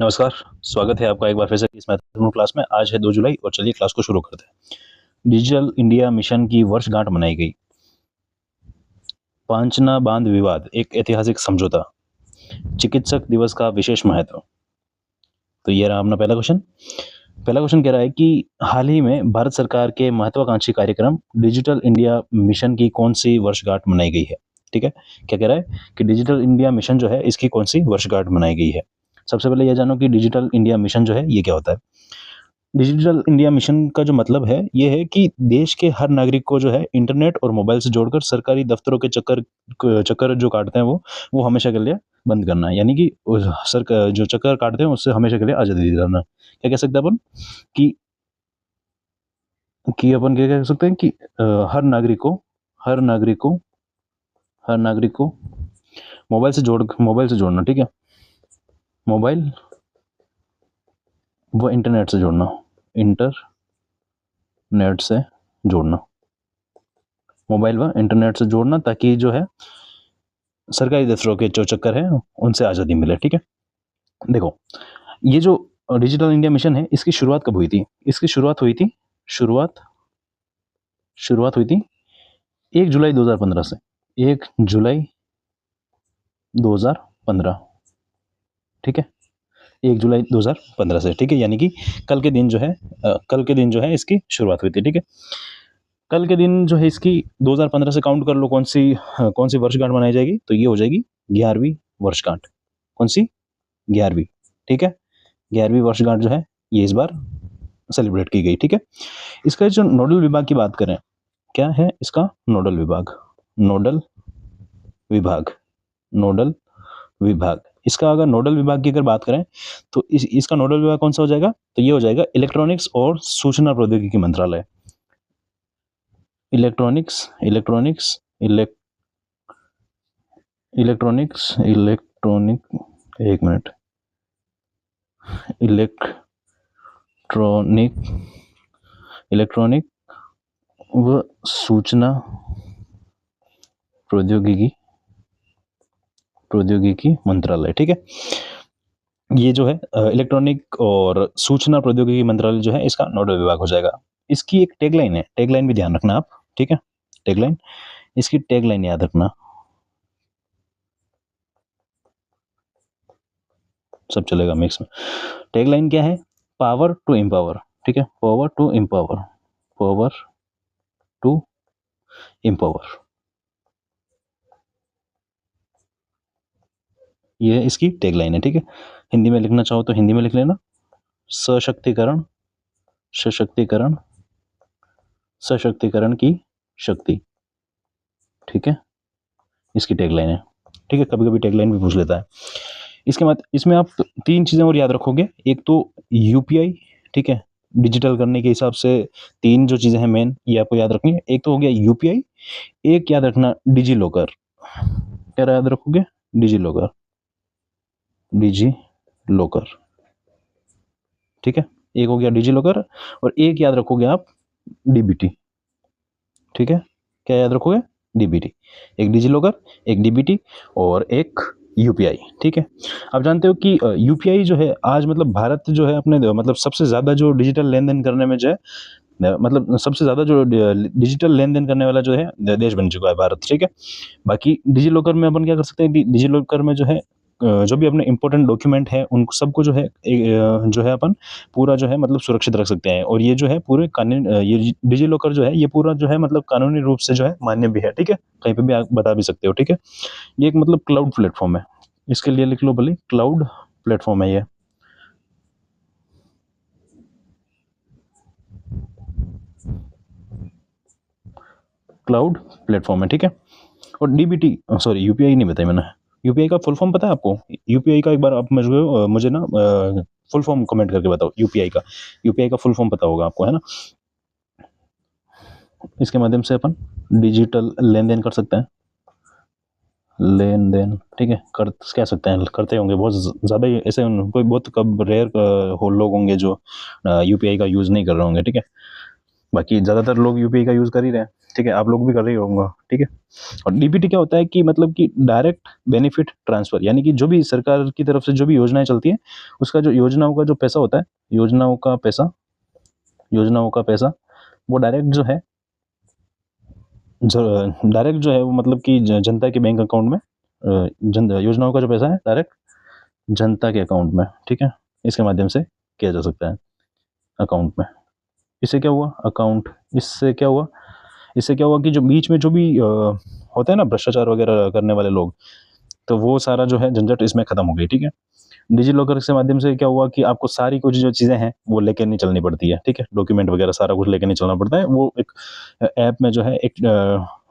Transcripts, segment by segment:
नमस्कार, स्वागत है आपका एक बार फिर से इस महत्वपूर्ण क्लास में। आज है 2 जुलाई और चलिए क्लास को शुरू करते हैं। डिजिटल इंडिया मिशन की वर्षगांठ मनाई गई। पांचना बांध विवाद एक ऐतिहासिक समझौता। चिकित्सक दिवस का विशेष महत्व। तो ये रहा अपना पहला क्वेश्चन। पहला क्वेश्चन कह रहा है कि हाल ही में भारत सरकार के महत्वाकांक्षी कार्यक्रम डिजिटल इंडिया मिशन की कौन सी वर्षगांठ मनाई गई है। ठीक है, क्या कह रहा है कि डिजिटल इंडिया मिशन जो है इसकी कौन सी वर्षगांठ मनाई गई है। सबसे पहले यह जानो कि डिजिटल इंडिया मिशन जो है ये क्या होता है। डिजिटल इंडिया मिशन का जो मतलब है ये है कि देश के हर नागरिक को जो है इंटरनेट और मोबाइल से जोड़कर सरकारी दफ्तरों के चक्कर जो काटते हैं वो हमेशा के लिए बंद करना है। यानी कि जो चक्कर काटते हैं उससे हमेशा के लिए आज़ादी दिलाना। क्या कह सकते हैं अपन कि अपन क्या कह सकते हैं कि हर नागरिक को हर नागरिक को हर नागरिक को मोबाइल से जोड़ना। ठीक है, मोबाइल व इंटरनेट से जोड़ना, इंटरनेट से जोड़ना, मोबाइल व इंटरनेट से जोड़ना, ताकि जो है सरकारी दफ्तरों के जो चक्कर है उनसे आज़ादी मिले। ठीक है, देखो ये जो डिजिटल इंडिया मिशन है इसकी शुरुआत कब हुई थी। इसकी शुरुआत हुई थी 1 जुलाई 2015 से। 1 जुलाई 2015, ठीक है, 1 जुलाई 2015 से। ठीक है, यानी कि कल के दिन जो है इसकी शुरुआत हुई थी। ठीक है, कल के दिन जो है इसकी 2015 से काउंट कर लो कौन सी वर्षगांठ मनाई जाएगी। तो ये हो जाएगी 11वीं वर्षगांठ। कौन सी? 11वीं। ठीक है, 11वीं वर्षगांठ जो है ये इस बार सेलिब्रेट की गई। ठीक है, इसका जो नोडल विभाग की बात करें, क्या है इसका नोडल विभाग। इसका अगर नोडल विभाग की अगर बात करें तो इसका नोडल विभाग कौन सा हो जाएगा। तो ये हो जाएगा इलेक्ट्रॉनिक्स और सूचना प्रौद्योगिकी मंत्रालय। इलेक्ट्रॉनिक्स एक मिनट, इलेक्ट्रॉनिक व सूचना प्रौद्योगिकी मंत्रालय। ठीक है, ये जो है इलेक्ट्रॉनिक और सूचना प्रौद्योगिकी मंत्रालय जो है इसका नोडल विभाग हो जाएगा। इसकी एक टैगलाइन है, टैगलाइन भी ध्यान रखना आप। ठीक है, इसकी टैगलाइन याद रखना, सब चलेगा मिक्स में। टैगलाइन क्या है? Power to empower. ठीक है, पावर टू एम्पावर, ये इसकी टैगलाइन है। ठीक है, हिंदी में लिखना चाहो तो हिंदी में लिख लेना, सशक्तिकरण की शक्ति। ठीक है, इसकी टैगलाइन है। ठीक है, कभी कभी टैगलाइन भी पूछ लेता है। इसके बाद इसमें आप 3 चीजें और याद रखोगे। एक तो यूपीआई, ठीक है, डिजिटल करने के हिसाब से 3 जो चीजें हैं मेन ये आपको याद रखनी है। एक तो हो गया यूपीआई, एक याद रखना डिजी लॉकर। क्या याद रखोगे? Digi locker. ठीक है, एक हो गया डिजी लॉकर और एक याद रखोगे आप डीबीटी। ठीक है, क्या याद रखोगे? डीबीटी। एक डिजी लॉकर, एक डीबीटी और एक यूपीआई। ठीक है, आप जानते हो कि यूपीआई जो है आज मतलब भारत जो है अपने मतलब सबसे ज़्यादा जो डिजिटल लेन देन करने में जो है मतलब सबसे ज़्यादा जो डिजिटल लेन देन करने वाला जो है देश बन चुका है भारत। ठीक है, बाकी डिजी लॉकर में अपन क्या कर सकते हैं, डिजी लॉकर में जो है जो भी अपने इंपॉर्टेंट डॉक्यूमेंट है उन सबको जो है जो है अपन पूरा जो है मतलब सुरक्षित रख सकते हैं। और ये जो है पूरे कानून ये डिजी लॉकर जो है ये पूरा जो है मतलब कानूनी रूप से जो है मान्य भी है। ठीक है, कहीं पे भी आप बता भी सकते हो। ठीक है, ये एक मतलब क्लाउड प्लेटफॉर्म है, इसके लिए लिख लो भले, क्लाउड प्लेटफॉर्म है ये। क्लाउड प्लेटफॉर्म है। ठीक है, और डीबीटी सॉरी यूपीआई नहीं बताया मैंने। यूपीआई का फुल फॉर्म पता है आपको? यूपीआई का एक बार आप मुझे ना फुल फॉर्म कमेंट करके बताओ। यूपीआई का फुल फॉर्म पता होगा आपको, है ना। इसके माध्यम से अपन डिजिटल लेन देन कर सकते हैं, लेन देन। ठीक है, कह सकते हैं, करते होंगे बहुत ज़्यादा ही ऐसे, कोई बहुत कब रेयर लोग होंगे जो यूपीआई का यूज़ नहीं कर रहे होंगे। ठीक है, बाकी ज़्यादातर लोग यूपीआई का यूज़ कर ही रहे हैं। ठीक है, आप लोग भी कर रहे होंगे, ठीक है। और डीबीटी क्या होता है कि मतलब कि डायरेक्ट बेनिफिट ट्रांसफर, यानी कि जो भी सरकार की तरफ से जो भी योजनाएं चलती हैं उसका जो योजनाओं का जो पैसा होता है, योजनाओं का पैसा वो डायरेक्ट जो है वो मतलब कि जनता के बैंक अकाउंट में योजनाओं का जो पैसा है डायरेक्ट जनता के अकाउंट में, ठीक है, इसके माध्यम से किया जा सकता है अकाउंट में। इससे क्या हुआ कि जो बीच में जो भी होता है ना भ्रष्टाचार वगैरह करने वाले लोग, तो वो सारा जो है झंझट इसमें खत्म हो गई, ठीक है। डिजी लॉकर के माध्यम से क्या हुआ कि आपको सारी कुछ जो चीज़ें हैं वो लेकर नहीं चलनी पड़ती है, ठीक है, डॉक्यूमेंट वगैरह सारा कुछ लेकर नहीं चलना पड़ता है, वो एक ऐप में जो है एक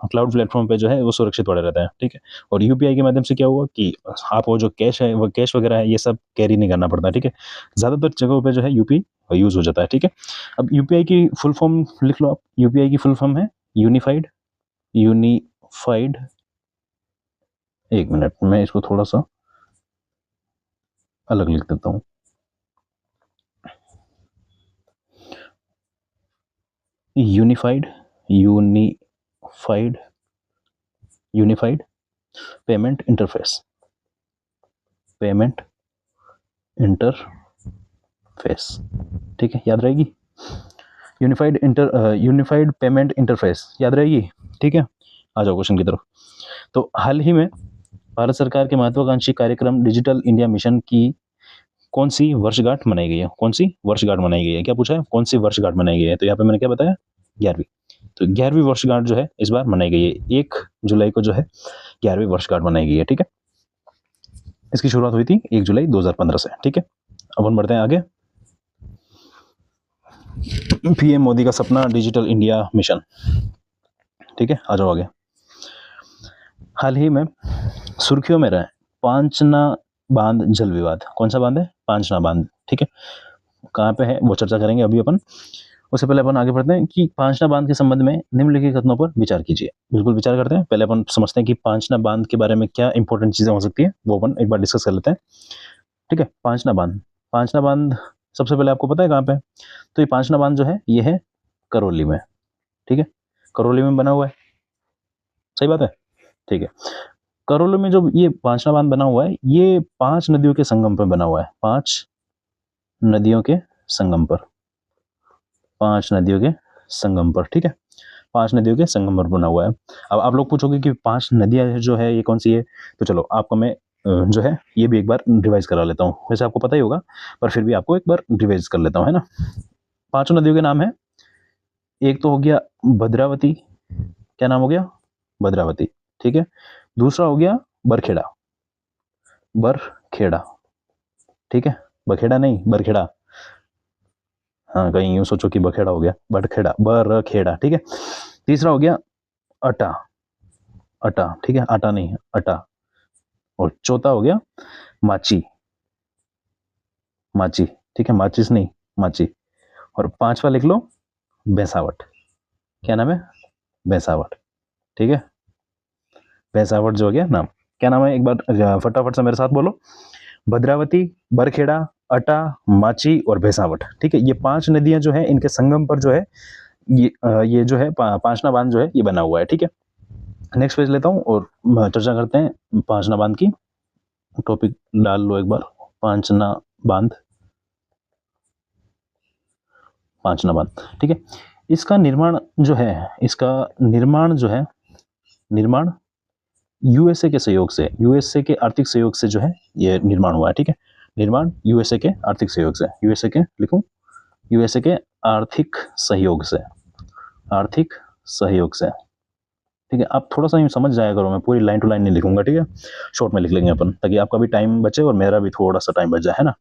क्लाउड प्लेटफॉर्म पे जो है वो सुरक्षित पड़ा रहता है, ठीक है। और यूपीआई के माध्यम से क्या हुआ कि आपको जो कैश है, वो कैश वगैरह है, ये सब कैरी नहीं करना पड़ता, ठीक है। ज़्यादातर जगहों पे जो है यूपीआई यूज़ हो जाता है, ठीक है। अब यूपीआई की फुल फॉर्म लिख लो आप। यूपीआई की फुल फॉर्म है यूनिफाइड, एक मिनट मैं इसको थोड़ा सा अलग लिख देता हूँ। यूनिफाइड पेमेंट इंटरफेस, ठीक है, याद रहेगी। यूनिफाइड पेमेंट इंटरफेस याद रहेगी, ठीक है। आ जाओ क्वेश्चन की तरफ। तो हाल ही में भारत सरकार के महत्वाकांक्षी कार्यक्रम डिजिटल इंडिया मिशन की कौन सी वर्षगांठ मनाई गई है? क्या पूछा है? कौन सी वर्षगांठ मनाई गई है? तो यहाँ पे मैंने क्या बताया, 11वीं। तो 11वीं वर्षगांठ जो है इस बार मनाई गई है, 1 जुलाई को जो है 11वीं वर्षगांठ मनाई गई है, ठीक है। इसकी शुरुआत हुई थी 1 जुलाई 2015 से, ठीक है। अब हम बढ़ते हैं आगे। पीएम मोदी का सपना डिजिटल इंडिया मिशन, ठीक है, आ जाओ आगे। हाल ही में सुर्खियों में रहे पांचना बांध जल विवाद। कौन सा बांध है? पांचना बांध, ठीक है। कहाँ पे है वो चर्चा करेंगे अभी अपन। उससे पहले अपन आगे बढ़ते हैं कि पांचना बांध के संबंध में निम्नलिखित कथनों पर विचार कीजिए। बिल्कुल विचार करते हैं। पहले अपन समझते हैं कि पांचना बांध के बारे में क्या इंपॉर्टेंट चीजें हो सकती है, वो अपन एक बार डिस्कस कर लेते हैं, ठीक है। पांचना बांध सबसे पहले आपको पता है कहाँ पे? तो ये पांचना बांध जो है ये है करौली में, ठीक है। करौली में बना हुआ है, सही बात है, ठीक है। करौली में जो ये पांचना बांध बना हुआ है ये 5 नदियों के संगम पर बना हुआ है, 5 नदियों के संगम पर, 5 नदियों के संगम पर, ठीक है। 5 नदियों के संगम पर बना हुआ है। अब आप लोग पूछोगे कि 5 नदियां जो है ये कौन सी है, तो चलो आपको मैं जो है ये भी एक बार रिवाइज करा लेता हूँ। वैसे आपको पता ही होगा पर फिर भी आपको एक बार रिवाइज कर लेता हूँ, है ना। 5 नदियों के नाम है, एक तो हो गया भद्रावती, क्या नाम हो गया? भद्रावती, ठीक है। दूसरा हो गया बरखेड़ा, ठीक है। बखेड़ा नहीं, बरखेड़ा, हाँ कहीं यूं सोचो कि बखेड़ा हो गया, बरखेड़ा, ठीक है। तीसरा हो गया अटा, ठीक है, आटा नहीं, अटा। और चौथा हो गया माची, ठीक है, माचिस नहीं, माची। और 5वां लिख लो भैंसावट। क्या नाम है? भैंसावट, ठीक है। भैंसावट जो हो गया नाम। क्या नाम है एक बार फटाफट से मेरे साथ बोलो। भद्रावती, बरखेड़ा, अटा, माची और भैंसावट, ठीक है। ये 5 नदियां जो है इनके संगम पर जो है ये जो है पांचना बांध जो है ये बना हुआ है, ठीक है। नेक्स्ट पेज लेता हूँ और चर्चा करते हैं पांचना बांध की। टॉपिक डाल लो एक बार, पांचना बांध, ठीक है। इसका निर्माण जो है निर्माण यूएसए के सहयोग से, यूएसए के आर्थिक सहयोग से जो है ये निर्माण हुआ है, ठीक है। निर्माण यूएसए के आर्थिक सहयोग से, यूएसए के लिखूं, यूएसए के आर्थिक सहयोग से, ठीक है। आप थोड़ा सा यूँ समझ जाया करो, मैं पूरी लाइन टू लाइन नहीं लिखूंगा, ठीक है। शॉर्ट में लिख लेंगे अपन ताकि आपका भी टाइम बचे और मेरा भी थोड़ा सा टाइम बच जाए, है ना।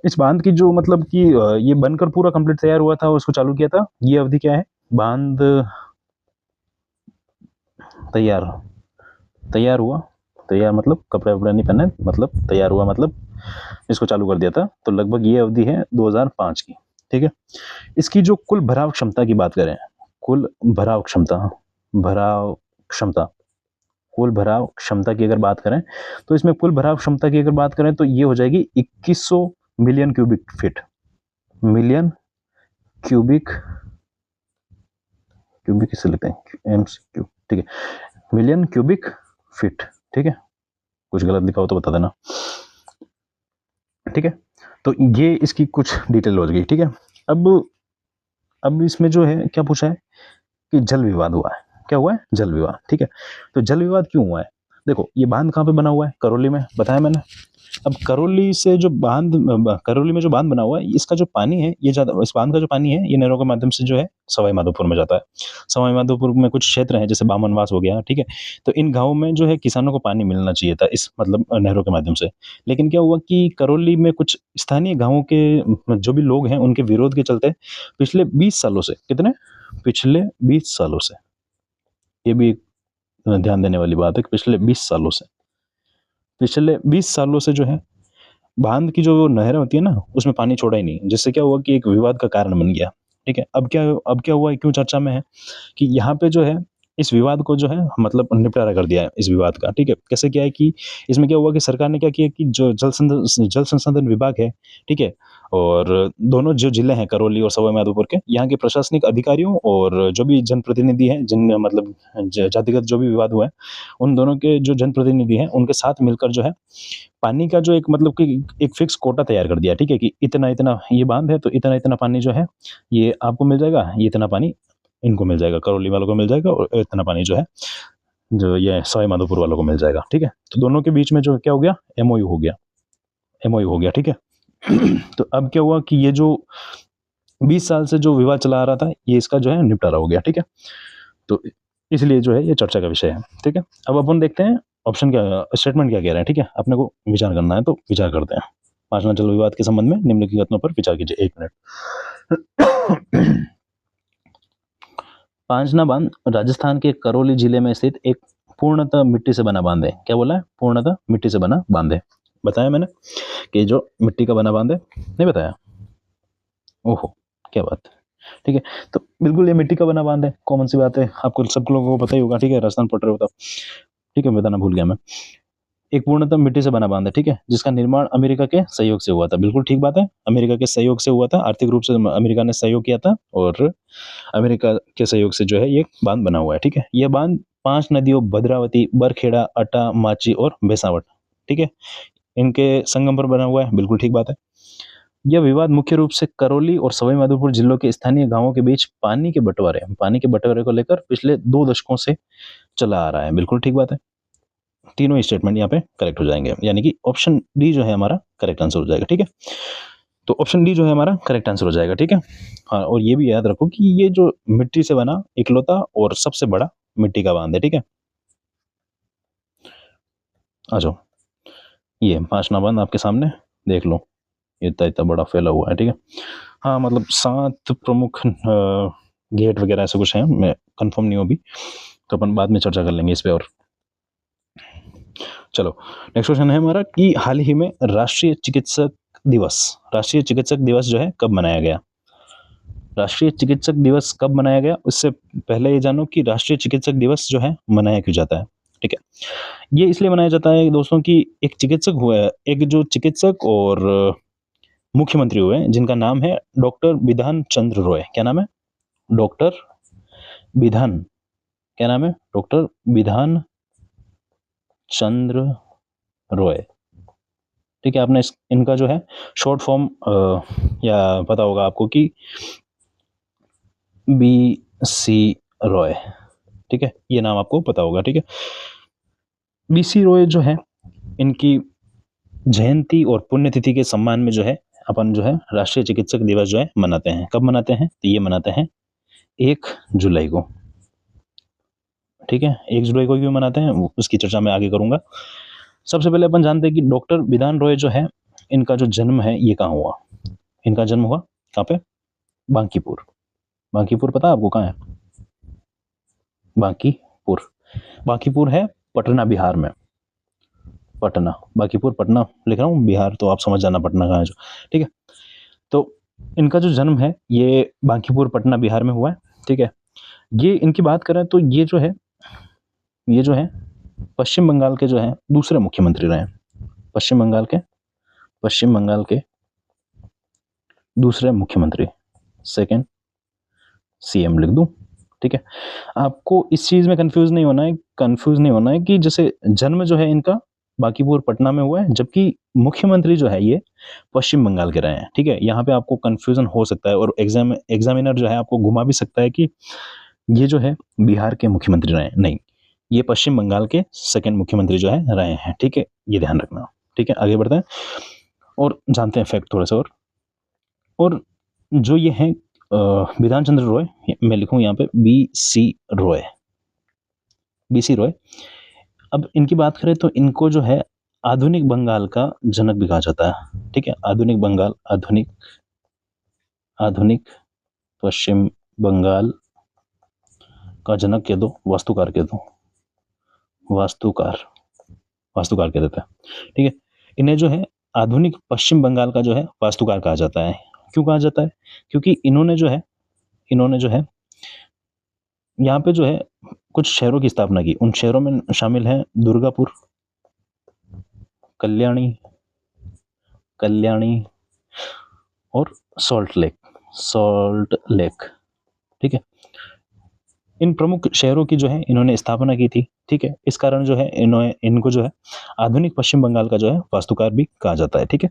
इस बांध की जो मतलब कि ये बनकर पूरा कंप्लीट तैयार हुआ था और उसको चालू किया था, ये अवधि क्या है? बांध तैयार हुआ, तैयार मतलब कपड़े वपड़े नहीं पहने, मतलब तैयार हुआ मतलब इसको चालू कर दिया था, तो लगभग ये अवधि है 2005 की, ठीक है। इसकी जो कुल भराव क्षमता की बात करें, कुल भराव क्षमता की अगर बात करें, तो इसमें कुल भराव क्षमता की अगर बात करें तो ये हो जाएगी 2100 मिलियन क्यूबिक क्यूबिक किसे लिखते हैं, MCQ, ठीक है, मिलियन क्यूबिक फीट, ठीक है, कुछ गलत लिखा हो तो बता देना, ठीक है। तो ये इसकी कुछ डिटेल हो गई, ठीक है। अब इसमें जो है क्या पूछा है कि जल विवाद हुआ है, क्या हुआ है, जल विवाद, ठीक है। तो जल विवाद क्यों हुआ है, देखो ये बांध कहाँ पे बना हुआ है, करौली में, बताया मैंने। अब करौली से जो बांध, करौली में जो बांध बना हुआ है, इसका जो पानी है, ये ज्यादा, इस बांध का जो पानी है ये नहरों के माध्यम से जो है सवाई माधोपुर में जाता है। सवाई माधोपुर में कुछ क्षेत्र हैं जैसे बामनवास हो गया, ठीक है। तो इन गाँवों में जो है किसानों को पानी मिलना चाहिए था इस मतलब नहरों के माध्यम से। लेकिन क्या हुआ कि करौली में कुछ स्थानीय गाँवों के जो भी लोग हैं उनके विरोध के चलते पिछले 20 सालों से, कितने, पिछले 20 सालों से, ये भी एक ध्यान देने वाली बात है कि पिछले 20 सालों से जो है बांध की जो नहरें होती है ना उसमें पानी छोड़ा ही नहीं, जिससे क्या हुआ कि एक विवाद का कारण बन गया, ठीक है। अब क्या हुआ है, क्यों चर्चा में है कि यहाँ पे जो है इस विवाद को जो है मतलब निपटारा कर दिया है इस विवाद का, ठीक है। कैसे किया है कि इसमें क्या हुआ कि सरकार ने क्या किया कि जो जल संसाधन विभाग है, ठीक है, और दोनों जो जिले हैं करौली और सवाई माधोपुर के, यहाँ के प्रशासनिक अधिकारियों और जो भी जनप्रतिनिधि हैं जिन मतलब जातिगत जो भी विवाद हुआ है, उन दोनों के जो जनप्रतिनिधि हैं उनके साथ मिलकर जो है पानी का जो एक मतलब कि एक फिक्स कोटा तैयार कर दिया, ठीक है, कि इतना इतना ये बांध है तो इतना इतना पानी जो है ये आपको मिल जाएगा, ये इतना पानी इनको मिल जाएगा, करौली वालों को मिल जाएगा, और इतना पानी जो है जो ये सवाई माधोपुर वालों को मिल जाएगा, ठीक है। तो दोनों के बीच में जो क्या हो गया, MOU हो गया, ठीक है। तो अब क्या हुआ कि ये जो 20 साल से जो विवाद चला आ रहा था ये इसका जो है निपटारा हो गया, ठीक है। तो इसलिए जो है ये चर्चा का विषय है, ठीक है। अब अपन देखते हैं ऑप्शन क्या, स्टेटमेंट क्या कह रहे हैं, ठीक है। अपने को विचार करना है तो विचार करते हैं। पांचवा जल विवाद के संबंध में निम्नलिखित कथनों पर विचार कीजिए, 1 मिनट। पांचना बांध राजस्थान के करौली जिले में स्थित एक पूर्णतः मिट्टी से बना बांध है, क्या बोला है, पूर्णतः मिट्टी से बना बांध है। बताया मैंने कि जो मिट्टी का बना बांध है, नहीं बताया, ओहो क्या बात, ठीक है। तो बिल्कुल ये मिट्टी का बना बांध है, कॉमन सी बात है, आपको सब लोगों को पता ही होगा, ठीक है, राजस्थान पढ़ रहे हो तो, ठीक है, बताना भूल गया मैं। एक पूर्णतः मिट्टी से बना बांध है, ठीक है, जिसका निर्माण अमेरिका के सहयोग से हुआ था, बिल्कुल ठीक बात है, अमेरिका के सहयोग से हुआ था, आर्थिक रूप से अमेरिका ने सहयोग किया था और अमेरिका के सहयोग से जो है ये बांध बना हुआ है, ठीक है। यह बांध 5 नदियों भद्रावती, बरखेड़ा, अटा, माची और भैसावट, ठीक है, इनके संगम पर बना हुआ है, बिल्कुल ठीक बात है। यह विवाद मुख्य रूप से करौली और सवाई माधोपुर जिलों के स्थानीय गांवों के बीच पानी के बंटवारे को लेकर पिछले 2 दशकों से चला आ रहा है, बिल्कुल ठीक बात है। तीनों ही स्टेटमेंट यहाँ पे करेक्ट हो जाएंगे, यानी कि ऑप्शन डी जो है हमारा करेक्ट आंसर हो जाएगा, ठीक है। तो ऑप्शन डी जो है हमारा करेक्ट आंसर हो जाएगा, ठीक है। हाँ, और ये भी याद रखो कि ये जो मिट्टी से बना इकलौता और सबसे बड़ा मिट्टी का बांध है, ठीक है। आ जाओ, ये पांचना बांध आपके सामने देख लो, इतना बड़ा फैला हुआ है, ठीक है। हाँ मतलब 7 प्रमुख गेट वगैरह ऐसे कुछ हैं, मैं कंफर्म नहीं हूँ अभी, तो अपन बाद में चर्चा कर लेंगे इस पे। और चलो नेक्स्ट क्वेश्चन है हमारा कि हाल ही में राष्ट्रीय चिकित्सक दिवस जो है कब मनाया गया। राष्ट्रीय चिकित्सक दिवस कब मनाया गया, उससे पहले ये जानो कि राष्ट्रीय चिकित्सक दिवस जो है मनाया क्यों जाता है, ठीक है। ये इसलिए मनाया जाता है दोस्तों कि एक चिकित्सक हुआ है, एक जो चिकित्सक और मुख्यमंत्री हुए जिनका नाम है डॉक्टर बिधान चंद्र रॉय, क्या नाम है, डॉक्टर बिधान, क्या नाम है, डॉक्टर बिधान चंद्र रॉय, ठीक है। आपने इनका जो है शॉर्ट फॉर्म या पता होगा आपको कि BC रॉय, ठीक है, ये नाम आपको पता होगा, ठीक है। BC रॉय जो है इनकी जयंती और पुण्यतिथि के सम्मान में जो है अपन जो है राष्ट्रीय चिकित्सक दिवस जो है मनाते हैं। कब मनाते हैं, तो ये मनाते हैं 1 जुलाई को, ठीक है। 1 जुलाई को क्यों मनाते हैं उसकी चर्चा मैं आगे करूंगा। सबसे पहले अपन जानते हैं कि डॉक्टर बिधान रॉय जो है इनका जो जन्म है ये कहाँ हुआ, इनका जन्म हुआ कहाँ पे, बांकीपुर। बांकीपुर पता है आपको कहाँ है, बांकीपुर है पटना बिहार में, पटना, बांकीपुर पटना लिख रहा हूँ, बिहार तो आप समझ जाना पटना कहाँ है जो, ठीक है। तो इनका जो जन्म है ये बांकीपुर पटना बिहार में हुआ है, ठीक है। ये इनकी बात करें तो ये जो है पश्चिम बंगाल के जो है दूसरे मुख्यमंत्री रहे, पश्चिम बंगाल के दूसरे मुख्यमंत्री, सेकंड CM लिख दूं, ठीक है, आपको इस चीज़ में कंफ्यूज नहीं होना है कि जैसे जन्म जो है इनका बांकीपुर पटना में हुआ है, जबकि मुख्यमंत्री जो है ये पश्चिम बंगाल के रहे हैं। ठीक है, यहाँ पे आपको कंफ्यूजन हो सकता है और एग्जामिनर जो है आपको घुमा भी सकता है कि ये जो है बिहार के मुख्यमंत्री रहे हैं, नहीं, ये पश्चिम बंगाल के सेकंड मुख्यमंत्री जो है रहे हैं। ठीक है, ये ध्यान रखना। ठीक है, आगे बढ़ते हैं और जानते हैं फैक्ट थोड़ा सा और जो ये हैं विधान चंद्र रॉय, मैं लिखूं यहाँ पे बी सी रॉय। अब इनकी बात करें तो इनको जो है आधुनिक बंगाल का जनक भी कहा जाता है। ठीक है, आधुनिक पश्चिम बंगाल का जनक कह दो, वास्तुकार कह दो, वास्तुकार कह देता है। ठीक है, इन्हें जो है आधुनिक पश्चिम बंगाल का जो है वास्तुकार कहा जाता है। क्यों कहा जाता है? क्योंकि इन्होंने जो है यहाँ पे जो है कुछ शहरों की स्थापना की। उन शहरों में शामिल हैं दुर्गापुर, कल्याणी और सॉल्ट लेक। ठीक है, इन प्रमुख शहरों की जो है इन्होंने स्थापना की थी। ठीक है, इस कारण जो है इनको जो है आधुनिक पश्चिम बंगाल का जो है वास्तुकार भी कहा जाता है। ठीक है,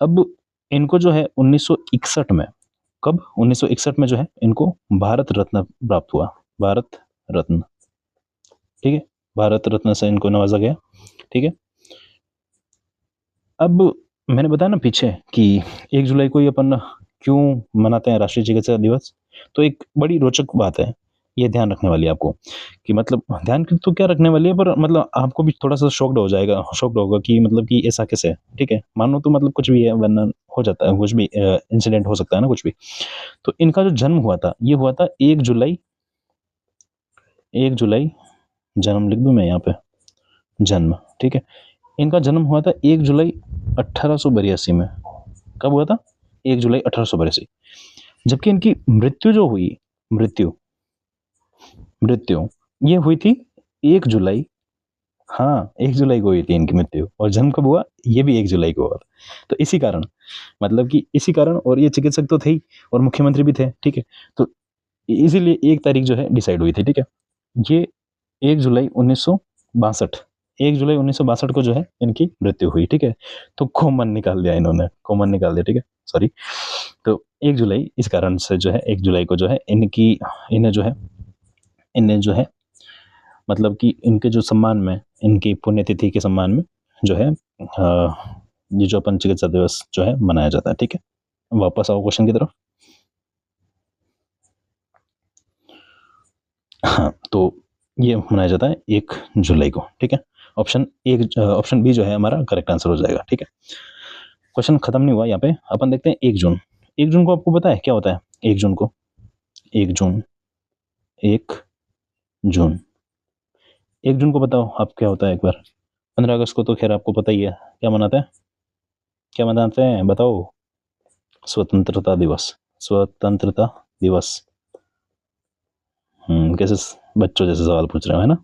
अब इनको जो है 1961 में, कब 1961 में जो है इनको भारत रत्न प्राप्त हुआ, भारत रत्न। ठीक है, भारत रत्न से इनको नवाजा गया। ठीक है, अब मैंने बताया ना पीछे कि 1 जुलाई को ही अपन क्यों मनाते हैं राष्ट्रीय चिकित्सा दिवस, तो एक बड़ी रोचक बात है, ये ध्यान रखने वाली है आपको कि मतलब ध्यान तो क्या रखने वाली है, पर मतलब आपको भी थोड़ा सा शॉक्ड होगा कि मतलब कि ऐसा कैसे है। ठीक है, मानो तो मतलब कुछ भी है, वरना हो जाता है, कुछ भी इंसिडेंट हो सकता है ना, कुछ भी। तो इनका जो जन्म हुआ था, ये हुआ था 1 जुलाई, जन्म लिख दूं मैं यहाँ पे, जन्म। ठीक है, इनका जन्म हुआ था 1 जुलाई 1882 में। कब हुआ था? 1 जुलाई 1882। जबकि इनकी मृत्यु जो हुई, मृत्यु ये हुई थी 1 जुलाई, हाँ 1 जुलाई को हुई थी इनकी मृत्यु, और जन्म कब हुआ? ये भी 1 जुलाई को हुआ था। तो इसी कारण, मतलब कि इसी कारण, और ये चिकित्सक तो थे ही और मुख्यमंत्री भी थे। ठीक है, तो इसीलिए 1 तारीख जो है डिसाइड हुई थी। ठीक है, ये 1 जुलाई 1962, 1 जुलाई 1962 को जो है इनकी मृत्यु हुई। ठीक है, तो कॉमन निकाल दिया इन्होंने, ठीक है, सॉरी। तो 1 जुलाई इस कारण से जो है 1 जुलाई को जो है इन्हें जो है मतलब कि इनके जो सम्मान में, इनकी पुण्यतिथि के सम्मान में जो है ये जो अपन चिकित्सा दिवस जो है मनाया जाता है। ठीक है, वापस आओ क्वेश्चन की तरफ। हाँ, तो ये मनाया जाता है 1 जुलाई को। ठीक है, ऑप्शन बी जो है हमारा करेक्ट आंसर हो जाएगा। ठीक है, क्वेश्चन खत्म नहीं हुआ यहाँ पे, अपन देखते हैं 1 जून। 1 जून को आपको पता है क्या होता है? 1 जून को 1 जून 1 जून को बताओ आप क्या होता है एक बार। 15 अगस्त को तो खैर आपको पता ही है, क्या मनाते हैं बताओ? स्वतंत्रता दिवस। कैसे बच्चों जैसे सवाल पूछ रहे हो, है ना?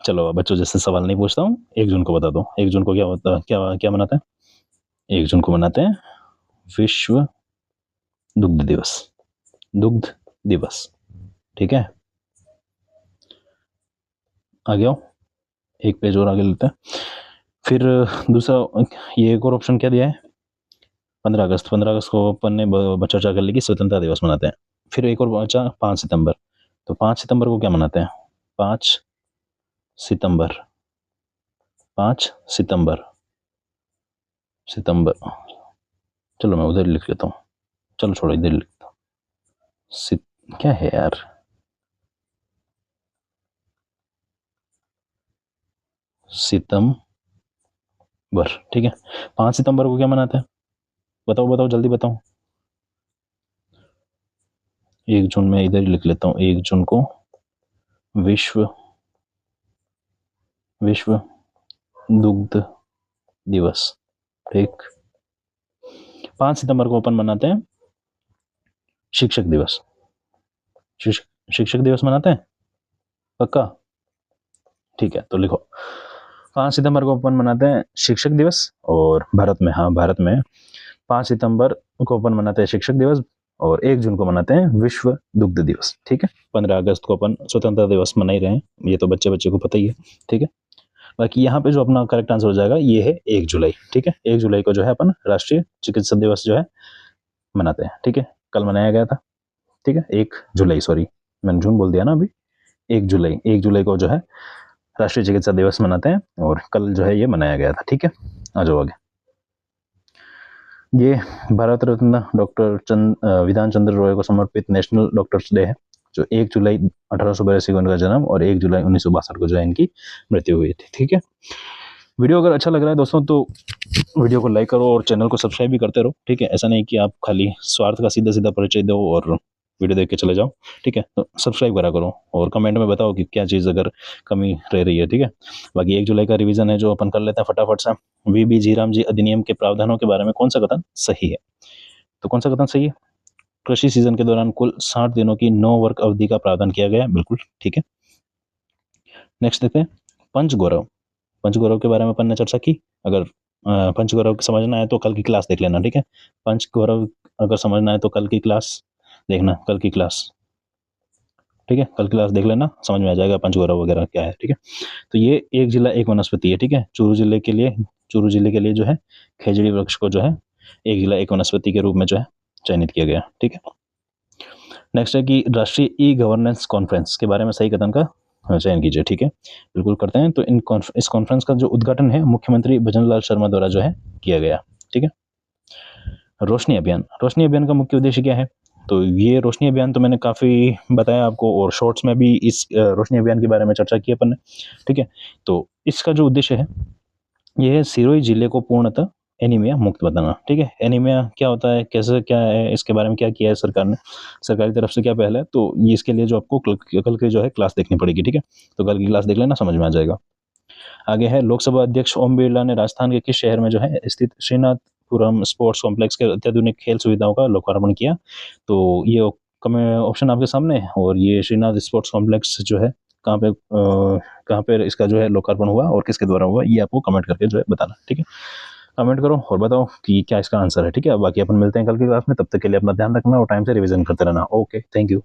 चलो, बच्चों जैसे सवाल नहीं पूछता हूँ, 1 जून को बता दो। 1 जून को क्या होता है, क्या मनाते हैं? 1 जून को मनाते हैं विश्व दुग्ध दिवस। ठीक है, आगे आओ, एक पेज और आगे लेते हैं। फिर दूसरा, ये एक और ऑप्शन क्या दिया है? 15 अगस्त को अपन ने चर्चा कर ली कि स्वतंत्रता दिवस मनाते हैं। फिर एक और बचा 5 सितंबर। तो 5 सितंबर को क्या मनाते हैं? 5 सितंबर। चलो मैं उधर लिख लेता हूँ, चलो छोड़ो इधर लिखता हूँ। क्या है यार, सितंबर। ठीक है, 5 सितंबर को क्या मनाते हैं? बताओ जल्दी बताओ। 1 जून में इधर ही लिख लेता हूँ। 1 जून को विश्व दुग्ध दिवस। ठीक, 5 सितंबर को अपन मनाते हैं शिक्षक दिवस। शिक्षक दिवस मनाते हैं पक्का? ठीक है, तो लिखो 5 सितंबर को अपन मनाते हैं शिक्षक दिवस, और भारत में 5 सितंबर को अपन मनाते हैं शिक्षक दिवस। और 1 जून को मनाते हैं विश्व दुग्ध दिवस। ठीक है, 15 अगस्त को अपन स्वतंत्रता दिवस मना ही रहे हैं, ये तो बच्चे बच्चे को पता ही है। ठीक है, बाकी यहाँ पे जो अपना करेक्ट आंसर हो जाएगा ये है 1 जुलाई। ठीक है, 1 जुलाई को जो है अपन राष्ट्रीय चिकित्सा दिवस जो है मनाते हैं। ठीक है, कल मनाया गया था। ठीक है, 1 जुलाई, सॉरी मैंने जून बोल दिया ना अभी, 1 जुलाई को जो है राष्ट्रीय चिकित्सा दिवस मनाते हैं और कल जो है ये मनाया गया था। ठीक है, आ जाओ आगे। ये भारत रत्न डॉक्टर विधान चंद्र रॉय को समर्पित नेशनल डॉक्टर्स डे है, जो 1 जुलाई 1882 को इनका जन्म और 1 जुलाई 1962 को जो है इनकी मृत्यु हुई थी। ठीक है, वीडियो अगर अच्छा लग रहा है दोस्तों तो वीडियो को लाइक करो और चैनल को सब्सक्राइब भी करते रहो। ठीक है, ऐसा नहीं कि आप खाली स्वार्थ का सीधा सीधा परिचय दो और वीडियो देख के चले जाओ। ठीक है, तो सब्सक्राइब करा करो और कमेंट में बताओ कि क्या चीज़ अगर कमी रह रही है। ठीक है, बाकी 1 जुलाई का रिवीजन है जो अपन कर लेते हैं फटाफट सा। वीबी जीराम जी अधिनियम के प्रावधानों के बारे में कौन सा कथन सही है? तो कौन सा कथन सही है? कृषि सीजन के दौरान कुल 60 दिनों की 9 वर्क अवधि का प्रावधान किया गया है, बिल्कुल ठीक है। नेक्स्ट देखते हैं पंचगौरव। पंचगौरव के बारे में अपन ने चर्चा की। अगर पंचगौरव समझना है तो कल की क्लास देख लेना। ठीक है, पंचगौरव अगर समझना है तो कल की क्लास देखना, कल की क्लास। ठीक है, कल की क्लास देख लेना, समझ में आ जाएगा पंचगौरव वगैरह क्या है। ठीक है, तो ये 1 जिला 1 वनस्पति है। ठीक है, चूरू जिले के लिए जो है खेजड़ी वृक्ष को जो है 1 जिला 1 वनस्पति के रूप में जो है चयनित किया गया। ठीक है, नेक्स्ट है कि राष्ट्रीय ई गवर्नेंस कॉन्फ्रेंस के बारे में सही कथन का चयन कीजिए। ठीक है, बिल्कुल करते हैं। तो इस कॉन्फ्रेंस का जो उद्घाटन है मुख्यमंत्री भजन लाल शर्मा द्वारा जो है किया गया। ठीक है, रोशनी अभियान का मुख्य उद्देश्य क्या है? तो ये रोशनी अभियान तो मैंने काफ़ी बताया आपको और शॉर्ट्स में भी इस रोशनी अभियान के बारे में चर्चा की अपन ने। ठीक है, तो इसका जो उद्देश्य है ये है सिरोही जिले को पूर्णतः एनीमिया मुक्त बनाना। ठीक है, एनीमिया क्या होता है, कैसे क्या है, इसके बारे में क्या किया है सरकार ने, सरकारी तरफ से क्या पहल है, तो ये इसके लिए जो आपको कल की जो है क्लास देखनी पड़ेगी। ठीक है, तो कल की क्लास देख लेना, समझ में आ जाएगा। आगे है लोकसभा अध्यक्ष ओम बिरला ने राजस्थान के किस शहर में जो है स्थित श्रीनाथपुरम स्पोर्ट्स कॉम्प्लेक्स के अत्याधुनिक खेल सुविधाओं का लोकार्पण किया? तो ये ऑप्शन आपके सामने है और ये श्रीनाथ स्पोर्ट्स कॉम्प्लेक्स जो है कहाँ पे इसका जो है लोकार्पण हुआ और किसके द्वारा हुआ, ये आपको कमेंट करके जो है बताना। ठीक है, कमेंट करो और बताओ कि क्या इसका आंसर है। ठीक है, बाकी अपन मिलते हैं कल की क्लास में, तब तक के लिए अपना ध्यान रखना और टाइम से रिवीजन करते रहना। Okay, thank you.